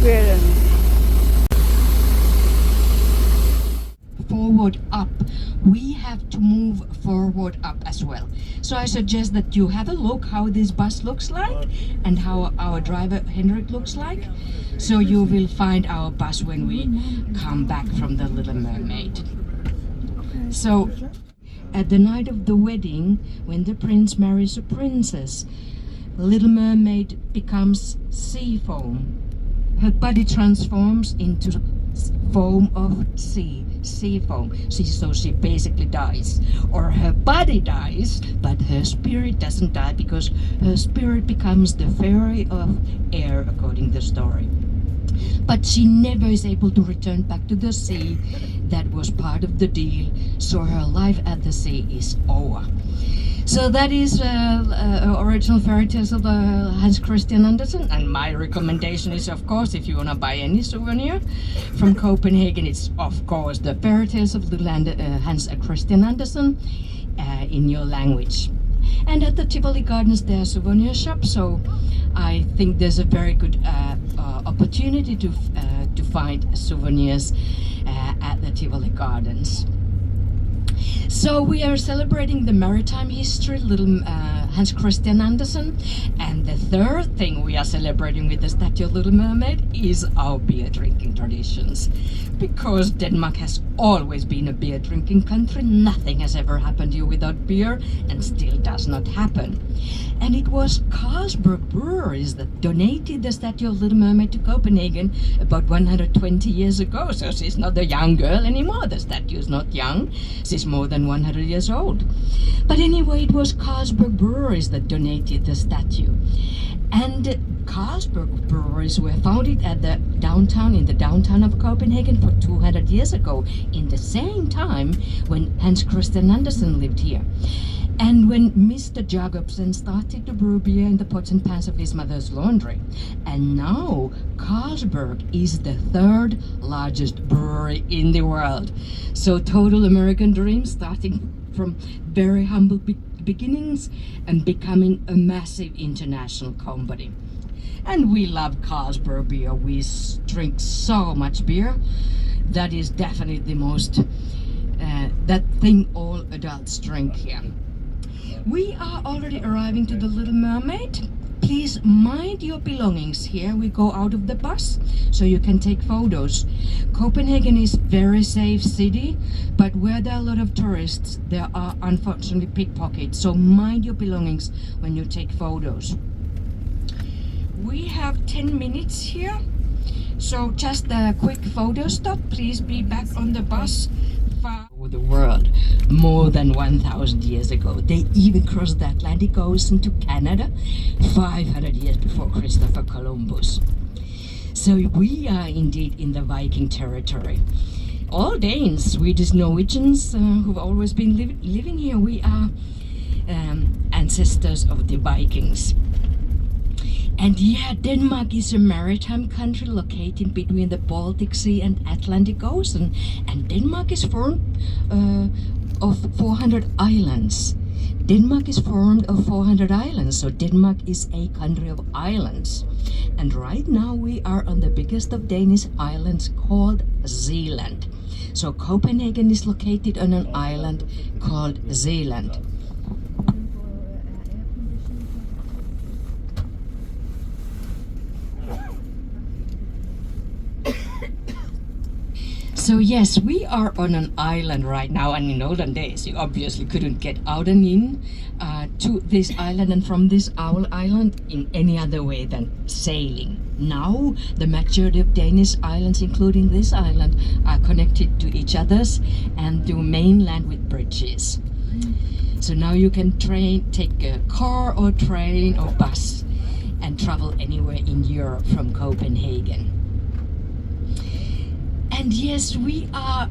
Sweden. Forward up, we have to move forward up as well. So I suggest that you have a look how this bus looks like and how our driver Henrik looks like. So you will find our bus when we come back from the Little Mermaid. So at the night of the wedding, when the prince marries a princess, Little Mermaid becomes sea foam. Her body transforms into foam of sea foam. So she basically dies. Or her body dies, but her spirit doesn't die because her spirit becomes the fairy of air, according to the story. But she never is able to return back to the sea. That was part of the deal. So her life at the sea is over. So that is original fairy tales of Hans Christian Andersen, and my recommendation is, of course, if you want to buy any souvenir from Copenhagen, it's of course the fairy tales of Hans Christian Andersen in your language. And at the Tivoli Gardens there are souvenir shops, so I think there's a very good opportunity to find souvenirs at the Tivoli Gardens. So we are celebrating the maritime history, little Hans Christian Andersen, and the third thing we are celebrating with the statue of Little Mermaid is our beer drinking traditions. Because Denmark has always been a beer drinking country, nothing has ever happened here without beer, and still does not happen. And it was Carlsberg Breweries that donated the statue of Little Mermaid to Copenhagen about 120 years ago. So she's not a young girl anymore. The statue is not young. She's more than 100 years old. But anyway, it was Carlsberg Breweries that donated the statue. And Carlsberg Breweries were founded at the downtown of Copenhagen for 200 years ago, in the same time when Hans Christian Andersen lived here. And when Mr. Jacobsen started to brew beer in the pots and pans of his mother's laundry. And now Carlsberg is the third largest brewery in the world. So total American dream, starting from very humble beginnings and becoming a massive international company. And we love Carlsberg beer. We drink so much beer. That is definitely the most, that thing all adults drink here. We are already arriving to the Little Mermaid. Please mind your belongings here. We go out of the bus so you can take photos. Copenhagen is very safe city, but where there are a lot of tourists, there are unfortunately pickpockets. So mind your belongings when you take photos. We have 10 minutes here. So just a quick photo stop. Please be back on the bus. Over the world more than 1,000 years ago. They even crossed the Atlantic Ocean to Canada 500 years before Christopher Columbus. So we are indeed in the Viking territory. All Danes, Swedish, Norwegians who've always been living here, we are ancestors of the Vikings. And yeah, Denmark is a maritime country located between the Baltic Sea and Atlantic Ocean. And Denmark is formed of 400 islands. Denmark is formed of 400 islands, so Denmark is a country of islands. And right now we are on the biggest of Danish islands called Zealand. So Copenhagen is located on an island called Zealand. So yes, we are on an island right now, and in olden days you obviously couldn't get out and in to this island and from this island in any other way than sailing. Now the majority of Danish islands, including this island, are connected to each other's and to mainland with bridges. So now you can take a car or train or bus and travel anywhere in Europe from Copenhagen. And yes, we are,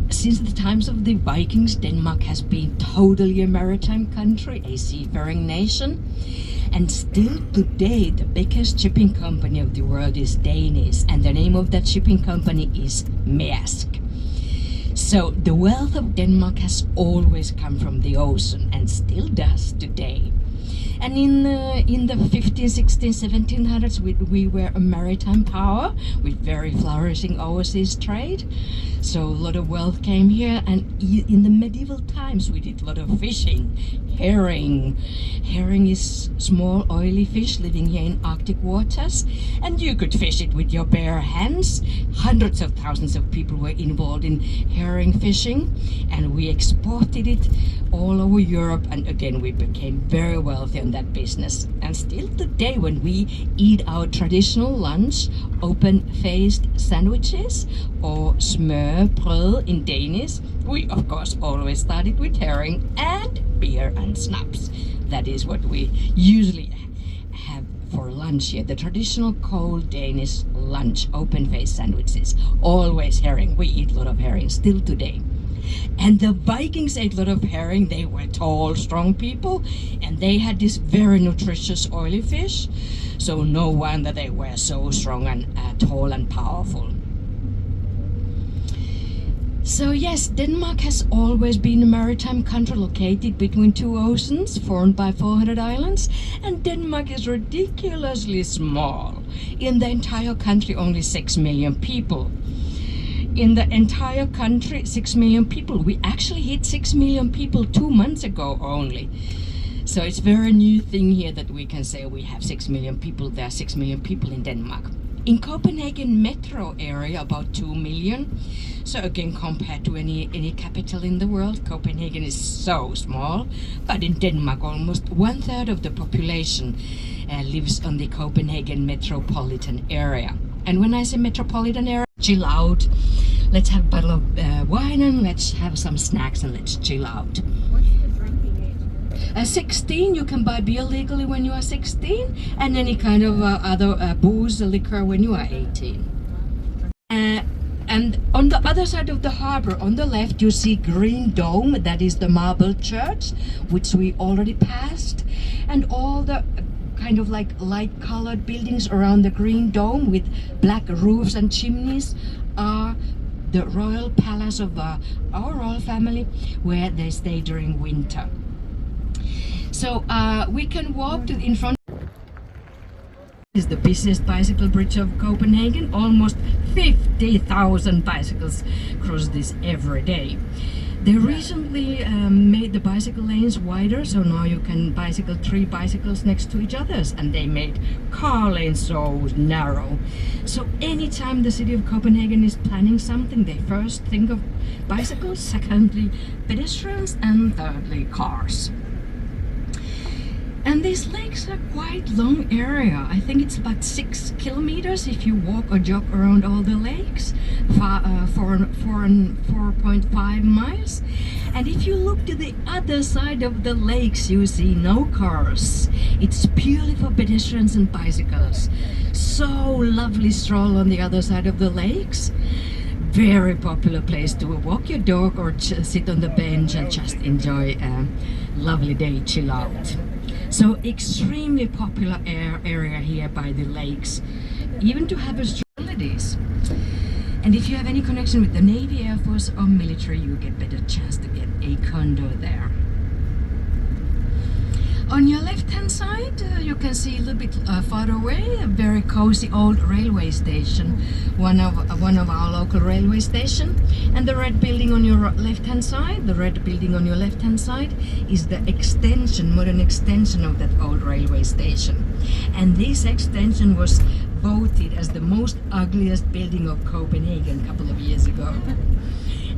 since the times of the Vikings, Denmark has been totally a maritime country, a seafaring nation. And still today, the biggest shipping company of the world is Danish, and the name of that shipping company is Maersk. So the wealth of Denmark has always come from the ocean and still does today. And in the 15, 16, 1700s, we were a maritime power with very flourishing overseas trade. So a lot of wealth came here, and in the medieval times we did a lot of fishing. Herring. Herring is small oily fish living here in Arctic waters, and you could fish it with your bare hands. Hundreds of thousands of people were involved in herring fishing, and we exported it all over Europe, and again we became very wealthy on that business. And still today, when we eat our traditional lunch, open-faced sandwiches or smørbrød in Danish, we of course always started with herring and beer and snaps. That is what we usually have for lunch here. The traditional cold Danish lunch, open-faced sandwiches, always herring. We eat a lot of herring still today. And the Vikings ate a lot of herring. They were tall, strong people, and they had this very nutritious oily fish. So no wonder they were so strong and tall and powerful. So yes, Denmark has always been a maritime country located between two oceans, formed by 400 islands, and Denmark is ridiculously small. In the entire country, only 6 million people. In the entire country, 6 million people. We actually hit 6 million people 2 months ago only. So it's a very new thing here that we can say we have 6 million people. There are 6 million people in Denmark. In Copenhagen metro area, about 2 million. So again, compared to any capital in the world, Copenhagen is so small. But in Denmark, almost 1/3 of the population lives on the Copenhagen metropolitan area. And when I say metropolitan area, chill out. Let's have a bottle of wine and let's have some snacks and let's chill out. What's the drinking age? At 16, you can buy beer legally when you are 16, and any kind of other booze, liquor when you are 18. And on the other side of the harbor, on the left, you see Green Dome. That is the marble church, which we already passed, and all the kind of like light-colored buildings around the Green Dome with black roofs and chimneys are the royal palace of our royal family, where they stay during winter. So we can walk to in front. Is the busiest bicycle bridge of Copenhagen. Almost 50,000 bicycles cross this every day. They recently made the bicycle lanes wider, so now you can bicycle 3 bicycles next to each others, and they made car lanes so narrow. So anytime the city of Copenhagen is planning something, they first think of bicycles, secondly pedestrians, and thirdly cars. And these lakes are quite long area. I think it's about 6 kilometers if you walk or jog around all the lakes, 4.5 miles. And if you look to the other side of the lakes, you see no cars. It's purely for pedestrians and bicycles. So lovely stroll on the other side of the lakes. Very popular place to walk your dog or sit on the bench and just enjoy a lovely day, chill out. So extremely popular area here by the lakes, even to have facilities. And if you have any connection with the Navy, Air Force or military, you get better chance to get a condo there. On your left hand side, you can see a little bit farther away a very cozy old railway station, one of our local railway station. And the red building on your left hand side, is the extension, modern extension of that old railway station. And this extension was voted as the most ugliest building of Copenhagen a couple of years ago.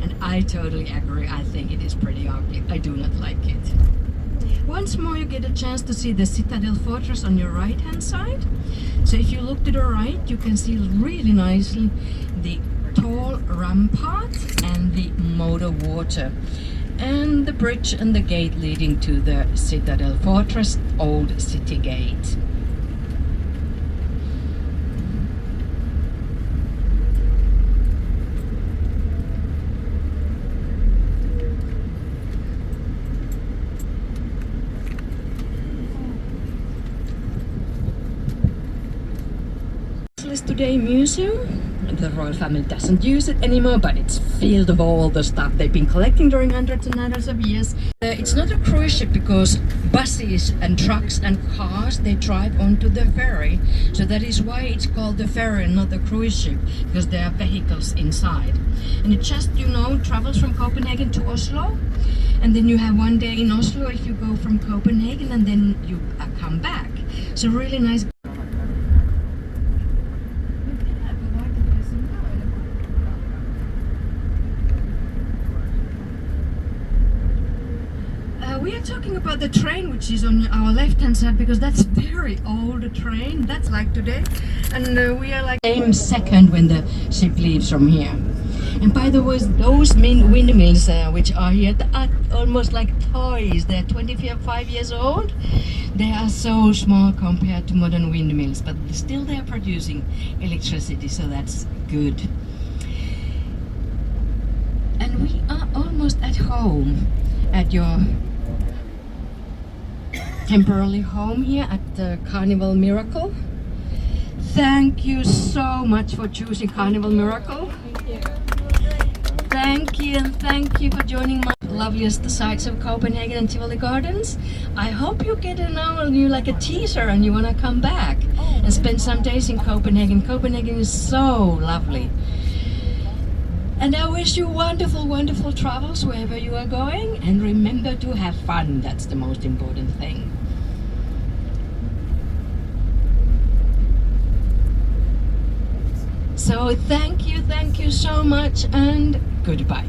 And I totally agree. I think it is pretty ugly. I do not like it. Once more, you get a chance to see the Citadel Fortress on your right hand side. So if you look to the right, you can see really nicely the tall rampart and the motor water and the bridge and the gate leading to the Citadel Fortress, old city gate. today museum. The royal family doesn't use it anymore, but it's filled of all the stuff they've been collecting during hundreds and hundreds of years. It's not a cruise ship because buses and trucks and cars, they drive onto the ferry. So that is why it's called the ferry and not the cruise ship, because there are vehicles inside. And it just, travels from Copenhagen to Oslo. And then you have one day in Oslo if you go from Copenhagen, and then you come back. So really nice. We are talking about the train which is on our left hand side, because that's very old train. That's like today, and we are like same second when the ship leaves from here. And by the way, those windmills which are here are almost like toys. They're 25 years old. They are so small compared to modern windmills, but still they are producing electricity, so that's good. And we are almost at home, at your temporarily home here at the Carnival Miracle. Thank you so much for choosing Carnival Miracle. Thank you, and thank you for joining my loveliest sights of Copenhagen and Tivoli Gardens. I hope you get like a teaser and you want to come back and spend some days in Copenhagen. Copenhagen is so lovely. And I wish you wonderful, wonderful travels wherever you are going. And remember to have fun. That's the most important thing. So thank you so much, and goodbye.